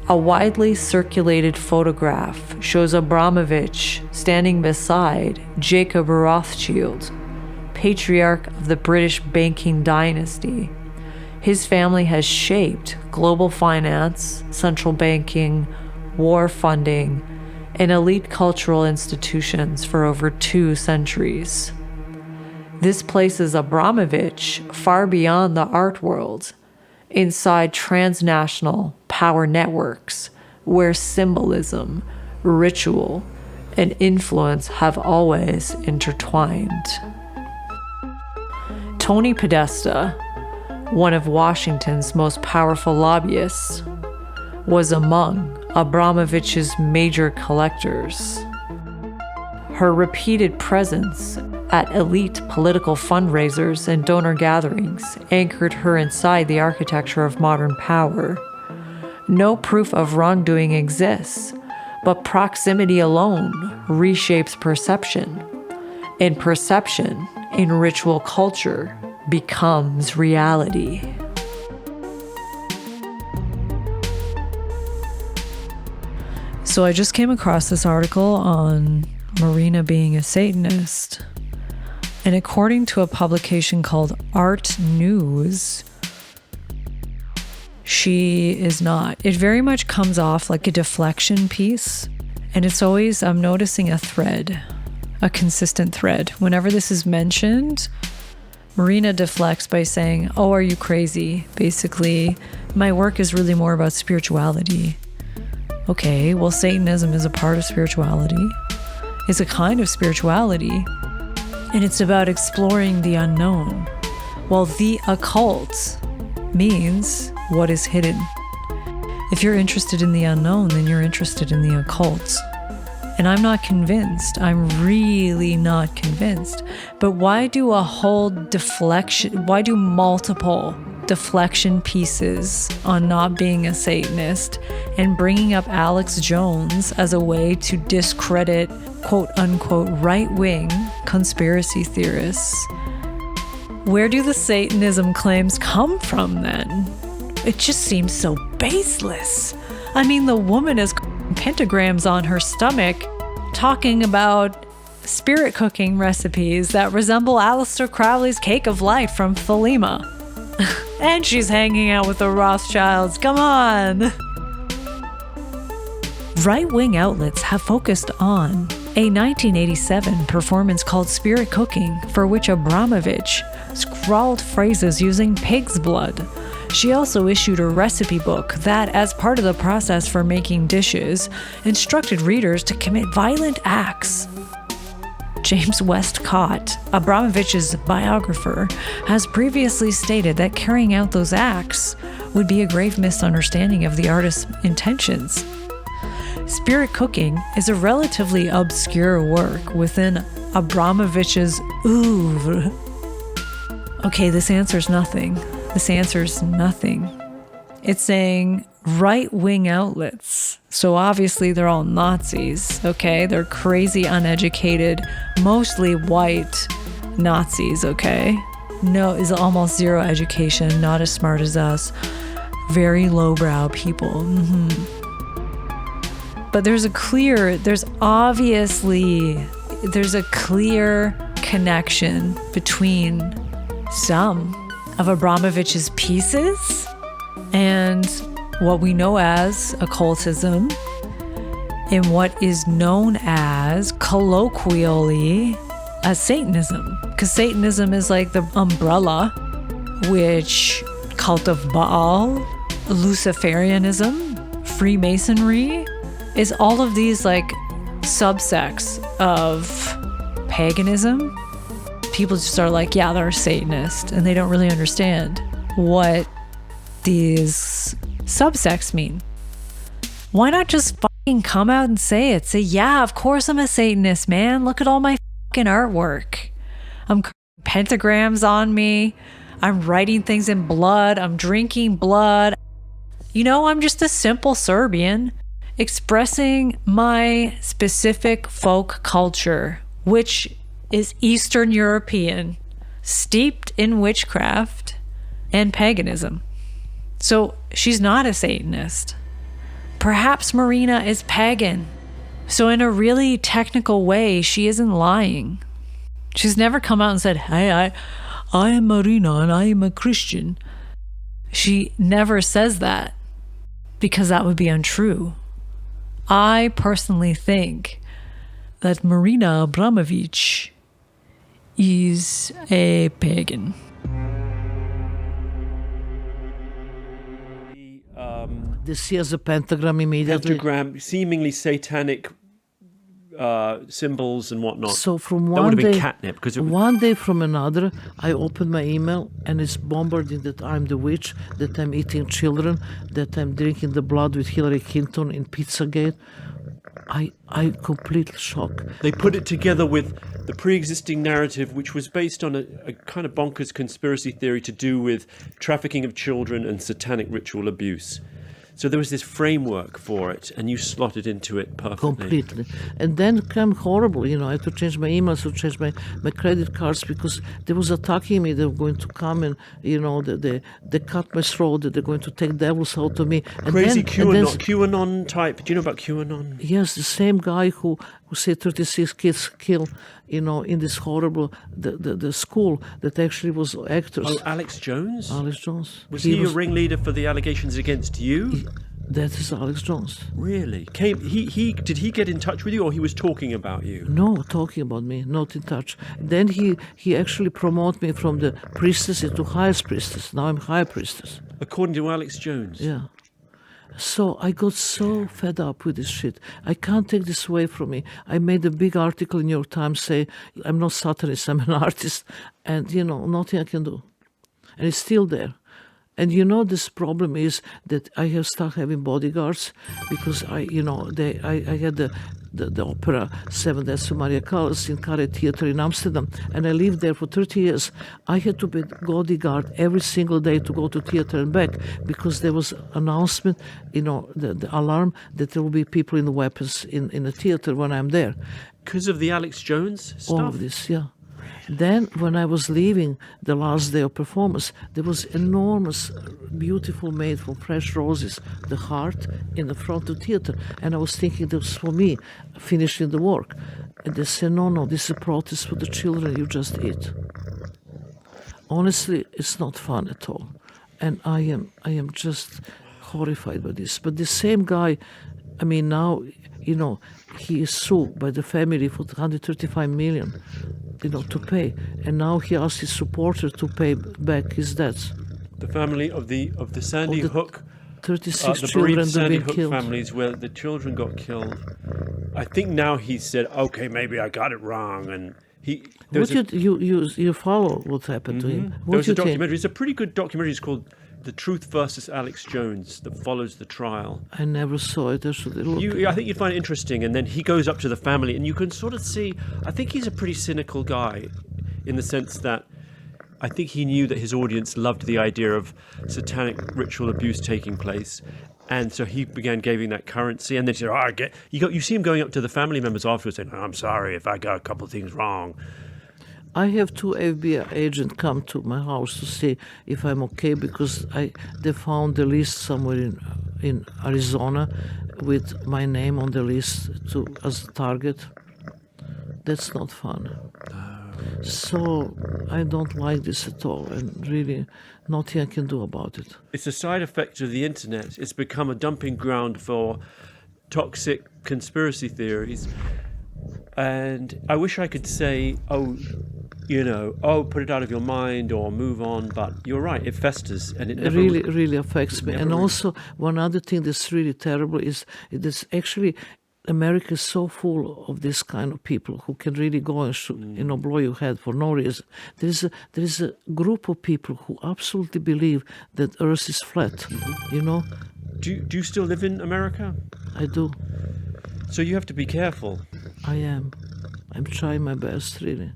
A widely circulated photograph shows Abramović standing beside Jacob Rothschild, patriarch of the British banking dynasty. His family has shaped global finance, central banking, war funding, and elite cultural institutions for over 2 centuries. This places Abramović far beyond the art world, inside transnational power networks where symbolism, ritual, and influence have always intertwined. Tony Podesta, one of Washington's most powerful lobbyists, was among Abramović's major collectors. Her repeated presence at elite political fundraisers and donor gatherings anchored her inside the architecture of modern power. No proof of wrongdoing exists, but proximity alone reshapes perception, and perception in ritual culture becomes reality. So I just came across this article on Marina being a Satanist. And according to a publication called Art News, she is not. It very much comes off like a deflection piece. And it's always, I'm noticing a thread, a consistent thread. Whenever this is mentioned, Marina deflects by saying, oh, are you crazy? Basically, my work is really more about spirituality. Okay, well, Satanism is a part of spirituality. It's a kind of spirituality. And it's about exploring the unknown. Well, the occult means what is hidden. If you're interested in the unknown, then you're interested in the occult. And I'm not convinced. I'm really not convinced. But why do a whole deflection, why do multiple deflection pieces on not being a Satanist and bringing up Alex Jones as a way to discredit quote unquote right-wing conspiracy theorists? Where do the Satanism claims come from then? It just seems so baseless. I mean, the woman has pentagrams on her stomach talking about spirit cooking recipes that resemble Aleister Crowley's Cake of Light from Thelema. And she's hanging out with the Rothschilds. Come on! Right-wing outlets have focused on a 1987 performance called Spirit Cooking, for which Abramović scrawled phrases using pig's blood. She also issued a recipe book that, as part of the process for making dishes, instructed readers to commit violent acts. James Westcott, Abramović's biographer, has previously stated that carrying out those acts would be a grave misunderstanding of the artist's intentions. Spirit Cooking is a relatively obscure work within Abramović's oeuvre. Okay, this answers nothing. This answers nothing. It's saying right-wing outlets. So obviously they're all Nazis, okay? They're crazy, uneducated, mostly white Nazis, okay? No, is almost zero education, not as smart as us. Very lowbrow people. But there's a clear connection between some of Abramović's pieces and what we know as occultism and what is known as colloquially as Satanism. Because Satanism is like the umbrella, which cult of Baal, Luciferianism, Freemasonry is all of these like subsects of paganism. People just are like, yeah, they're Satanist, and they don't really understand what these subsects mean. Why not just fucking come out and say it? Say, yeah, of course I'm a Satanist, man. Look at all my fucking artwork. I'm pentagrams on me. I'm writing things in blood. I'm drinking blood. You know, I'm just a simple Serbian expressing my specific folk culture, which is Eastern European, steeped in witchcraft and paganism. So she's not a Satanist. Perhaps Marina is pagan. So in a really technical way, she isn't lying. She's never come out and said, hey, I am Marina and I am a Christian. She never says that because that would be untrue. I personally think that Marina Abramović is a pagan. They see as a pentagram immediately. Pentagram, seemingly satanic symbols and whatnot. So from that one would have been day, catnip, because one day from another, I open my email and it's bombarding that I'm the witch, that I'm eating children, that I'm drinking the blood with Hillary Clinton in Pizzagate. I completely shocked. They put it together with the pre-existing narrative, which was based on a kind of bonkers conspiracy theory to do with trafficking of children and satanic ritual abuse. So there was this framework for it, and you slotted into it perfectly. Completely. And then came horrible, I had to change my emails, to change my credit cards, because they was attacking me. They were going to come and, they cut my throat, that they're going to take devils out of me. And Crazy then, QAnon type. Do you know about QAnon? Yes, the same guy who said 36 kids killed, in this horrible, the school that actually was actors. Oh, Alex Jones? Alex Jones. Was he a ringleader for the allegations against you? That is Alex Jones. Really? Did he get in touch with you, or he was talking about you? No, talking about me, not in touch. Then he actually promoted me from the priestess into highest priestess. Now I'm high priestess. According to Alex Jones? Yeah. So I got so fed up with this shit. I can't take this away from me. I made a big article in New York Times say, I'm not Satanist, I'm an artist. And, nothing I can do. And it's still there. And this problem is that I have started having bodyguards because I had the opera Seven Deaths of Maria Callas in Carré Theater in Amsterdam, and I lived there for 30 years. I had to be bodyguard every single day to go to theater and back because there was announcement, the alarm that there will be people in the weapons in the theater when I'm there. Because of the Alex Jones stuff? All of this, yeah. Then, when I was leaving the last day of performance, there was enormous, beautiful made from fresh roses, the heart in the front of the theater. And I was thinking that was for me, finishing the work. And they said, no, this is a protest for the children you just eat. Honestly, it's not fun at all. And I am just horrified by this. But the same guy, now, he is sued by the family for 135 million. To pay, and now he asked his supporter to pay back his debts. The family of the Sandy Hook, 36 the children bereaved Sandy been Hook killed. families where the children got killed. I think now he said, okay, maybe I got it wrong, and you follow what happened to him? There was a documentary. It's a pretty good documentary. It's called The Truth versus Alex Jones that follows the trial. I never saw it. I should look. I think you'd find it interesting. And then he goes up to the family, and you can sort of see. I think he's a pretty cynical guy, in the sense that I think he knew that his audience loved the idea of satanic ritual abuse taking place, and so he began giving that currency. And then he said, You see him going up to the family members afterwards, saying, "I'm sorry if I got a couple of things wrong." I have 2 FBI agents come to my house to see if I'm okay because they found the list somewhere in Arizona with my name on the list as a target. That's not fun. So I don't like this at all, and really nothing I can do about it. It's a side effect of the internet. It's become a dumping ground for toxic conspiracy theories. And I wish I could say, put it out of your mind or move on. But you're right, it festers and it never really affects me. And also, one other thing that's really terrible is actually America is so full of this kind of people who can really go and blow your head for no reason. There is a group of people who absolutely believe that Earth is flat. Do you still live in America? I do. So you have to be careful. I am. I'm trying my best, really.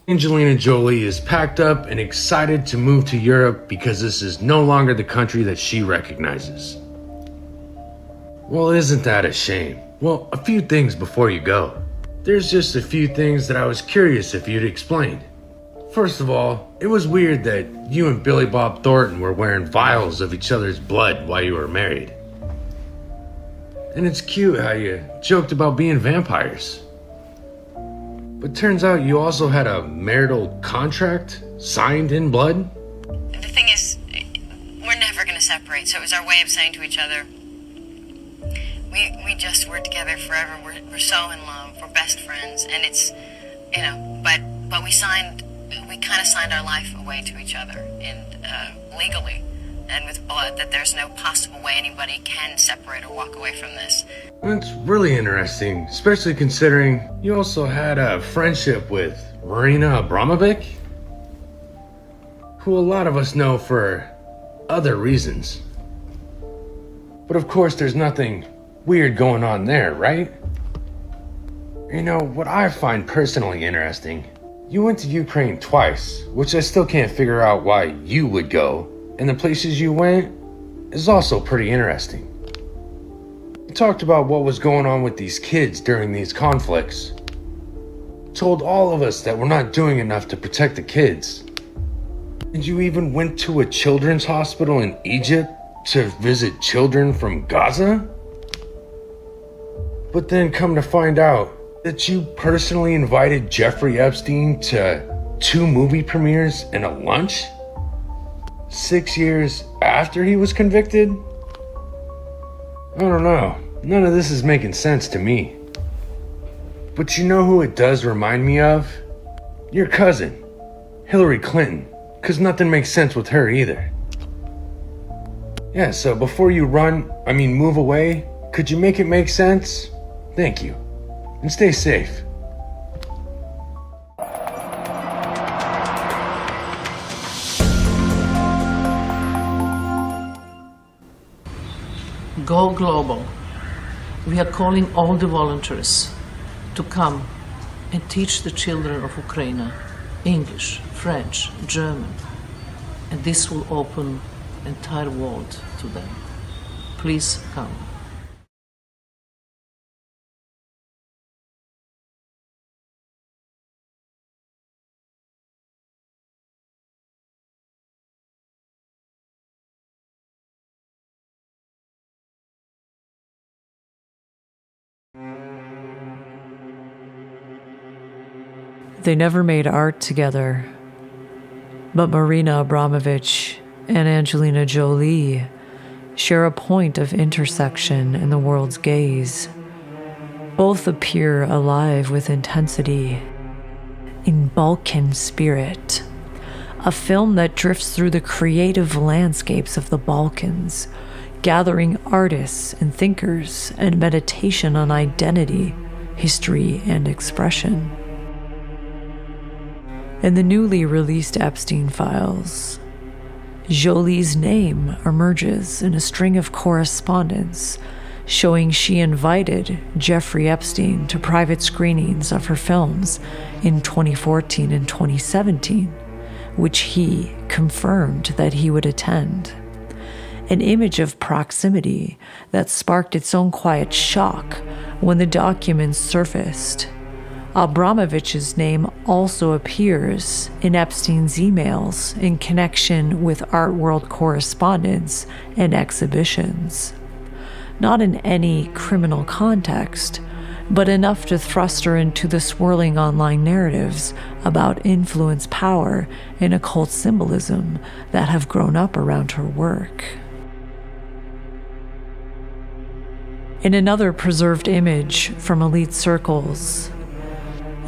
Angelina Jolie is packed up and excited to move to Europe because this is no longer the country that she recognizes. Well, isn't that a shame? Well, a few things before you go. There's just a few things that I was curious if you'd explain. First of all, it was weird that you and Billy Bob Thornton were wearing vials of each other's blood while you were married. And it's cute how you joked about being vampires. But turns out you also had a marital contract signed in blood? The thing is, we're never going to separate, so it was our way of saying to each other, we just were together forever, we're so in love, we're best friends, and it's, you know, but we kind of signed our life away to each other, and legally, and with blood, that there's no possible way anybody can separate or walk away from this. It's really interesting, especially considering you also had a friendship with Marina Abramović, who a lot of us know for other reasons. But of course, there's nothing weird going on there, right? You know, what I find personally interesting, you went to Ukraine twice, which I still can't figure out why you would go, and the places you went is also pretty interesting. You talked about what was going on with these kids during these conflicts. Told all of us that we're not doing enough to protect the kids. And you even went to a children's hospital in Egypt to visit children from Gaza? But then come to find out that you personally invited Jeffrey Epstein to 2 movie premieres and a lunch? 6 years after he was convicted? I don't know. None of this is making sense to me. But you know who it does remind me of? Your cousin, Hillary Clinton, because nothing makes sense with her either. Yeah, so before you move away, could you make it make sense? Thank you. And stay safe. Go global. We are calling all the volunteers to come and teach the children of Ukraine English, French, German, and this will open the entire world to them. Please come. They never made art together, but Marina Abramović and Angelina Jolie share a point of intersection in the world's gaze. Both appear alive with intensity in Balkan Spirit, a film that drifts through the creative landscapes of the Balkans, gathering artists and thinkers and meditation on identity, history, and expression. In the newly released Epstein files, Jolie's name emerges in a string of correspondence showing she invited Jeffrey Epstein to private screenings of her films in 2014 and 2017, which he confirmed that he would attend. An image of proximity that sparked its own quiet shock when the documents surfaced. Abramović's name also appears in Epstein's emails in connection with art world correspondence and exhibitions. Not in any criminal context, but enough to thrust her into the swirling online narratives about influence, power, and occult symbolism that have grown up around her work. In another preserved image from elite circles,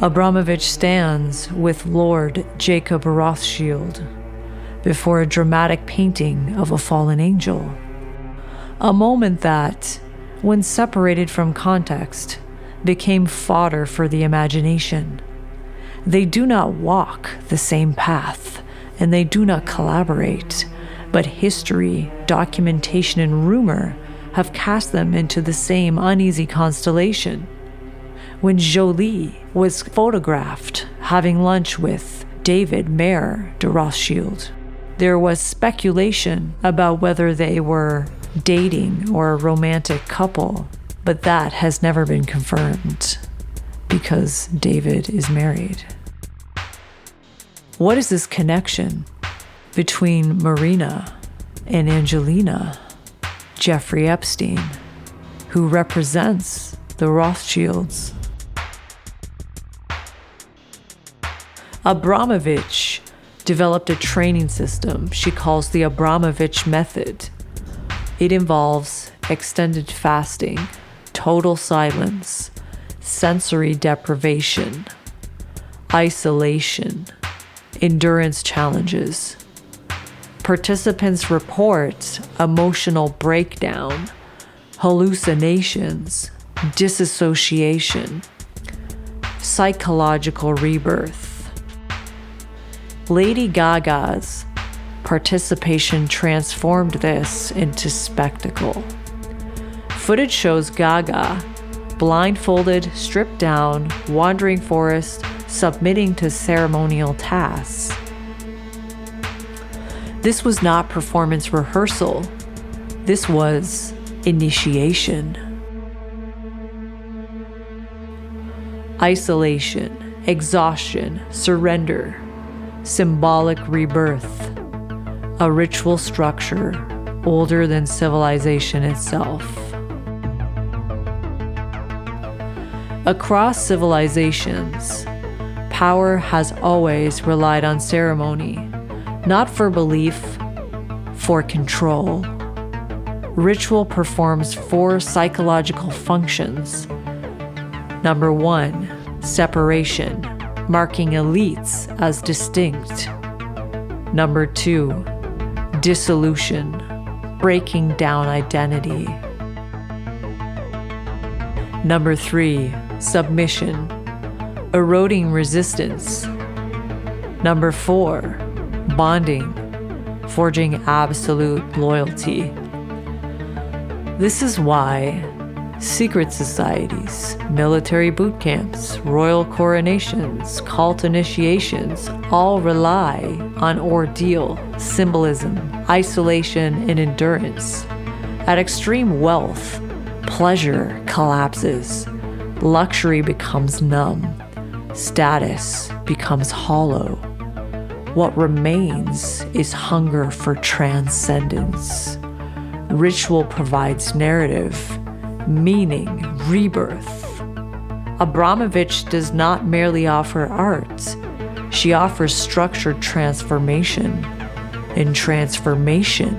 Abramović stands with Lord Jacob Rothschild before a dramatic painting of a fallen angel. A moment that, when separated from context, became fodder for the imagination. They do not walk the same path, and they do not collaborate, but history, documentation, and rumor have cast them into the same uneasy constellation. When Jolie was photographed having lunch with David Mayer de Rothschild, there was speculation about whether they were dating or a romantic couple, but that has never been confirmed because David is married. What is this connection between Marina and Angelina, Jeffrey Epstein, who represents the Rothschilds? Abramović developed a training system she calls the Abramović method. It involves extended fasting, total silence, sensory deprivation, isolation, endurance challenges. Participants report emotional breakdown, hallucinations, disassociation, psychological rebirth. Lady Gaga's participation transformed this into spectacle. Footage shows Gaga blindfolded, stripped down, wandering forest, submitting to ceremonial tasks. This was not performance rehearsal. This was initiation. Isolation, exhaustion, surrender, symbolic rebirth, a ritual structure older than civilization itself. Across civilizations, power has always relied on ceremony, not for belief, for control. Ritual performs 4 psychological functions. Number 1, separation, marking elites as distinct. Number 2, dissolution, breaking down identity. Number 3, submission, eroding resistance. Number 4, bonding, forging absolute loyalty. This is why secret societies, military boot camps, royal coronations, cult initiations all rely on ordeal, symbolism, isolation, and endurance. At extreme wealth, pleasure collapses, luxury becomes numb, status becomes hollow. What remains is hunger for transcendence. Ritual provides narrative, meaning, rebirth. Abramović does not merely offer art. She offers structured transformation, and transformation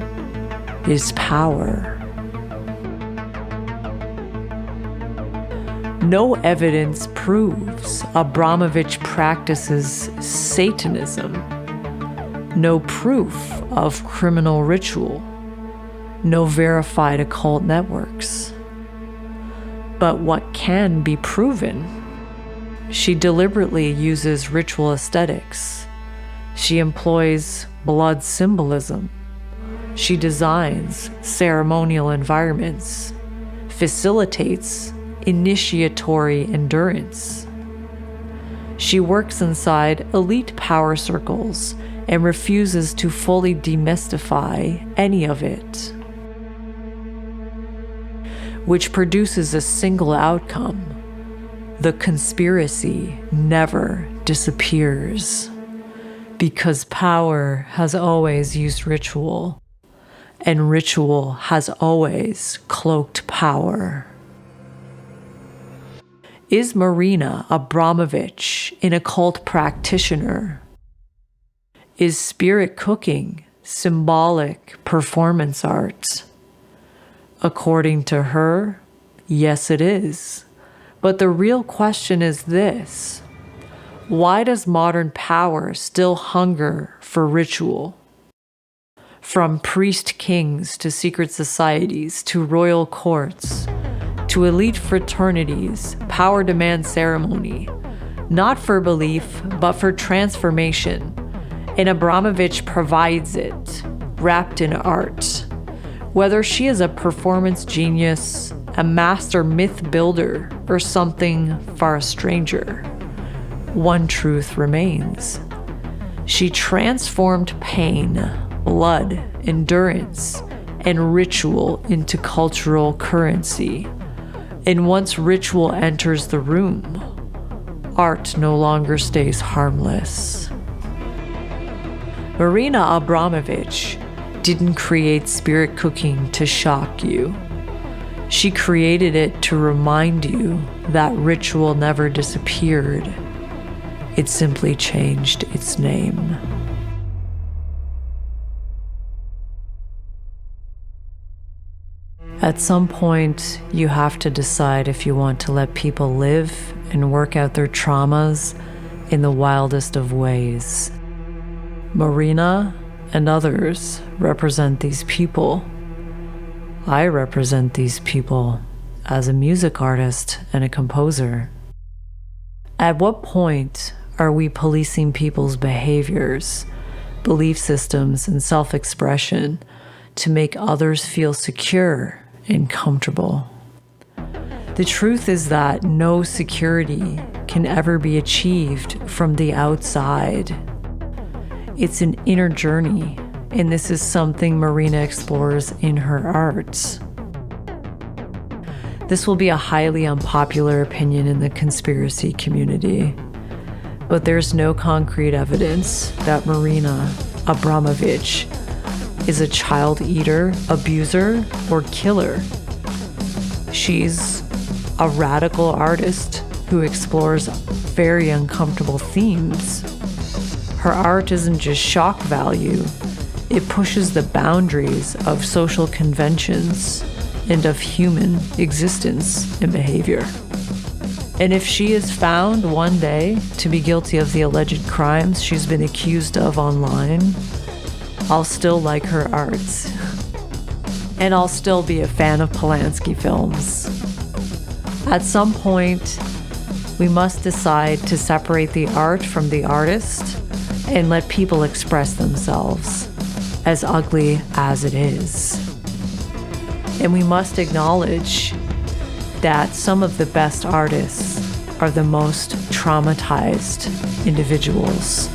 is power. No evidence proves Abramović practices Satanism. No proof of criminal ritual. No verified occult networks. But what can be proven? She deliberately uses ritual aesthetics. She employs blood symbolism. She designs ceremonial environments, facilitates initiatory endurance. She works inside elite power circles and refuses to fully demystify any of it, which produces a single outcome. The conspiracy never disappears, because power has always used ritual, and ritual has always cloaked power. Is Marina Abramović an occult practitioner? Is spirit cooking symbolic performance art? According to her, yes, it is. But the real question is this: why does modern power still hunger for ritual? From priest kings to secret societies to royal courts to elite fraternities, power demands ceremony, not for belief, but for transformation. And Abramović provides it, wrapped in art. Whether she is a performance genius, a master myth builder, or something far stranger, one truth remains. She transformed pain, blood, endurance, and ritual into cultural currency. And once ritual enters the room, art no longer stays harmless. Marina Abramović didn't create spirit cooking to shock you. She created it to remind you that ritual never disappeared. It simply changed its name. At some point, you have to decide if you want to let people live and work out their traumas in the wildest of ways. Marina and others represent these people. I represent these people as a music artist and a composer. At what point are we policing people's behaviors, belief systems, and self-expression to make others feel secure and comfortable? The truth is that no security can ever be achieved from the outside. It's an inner journey, and this is something Marina explores in her art. This will be a highly unpopular opinion in the conspiracy community, but there's no concrete evidence that Marina Abramović is a child eater, abuser, or killer. She's a radical artist who explores very uncomfortable themes. Her art isn't just shock value, it pushes the boundaries of social conventions and of human existence and behavior. And if she is found one day to be guilty of the alleged crimes she's been accused of online, I'll still like her art. And I'll still be a fan of Polanski films. At some point, we must decide to separate the art from the artist and let people express themselves, as ugly as it is. And we must acknowledge that some of the best artists are the most traumatized individuals.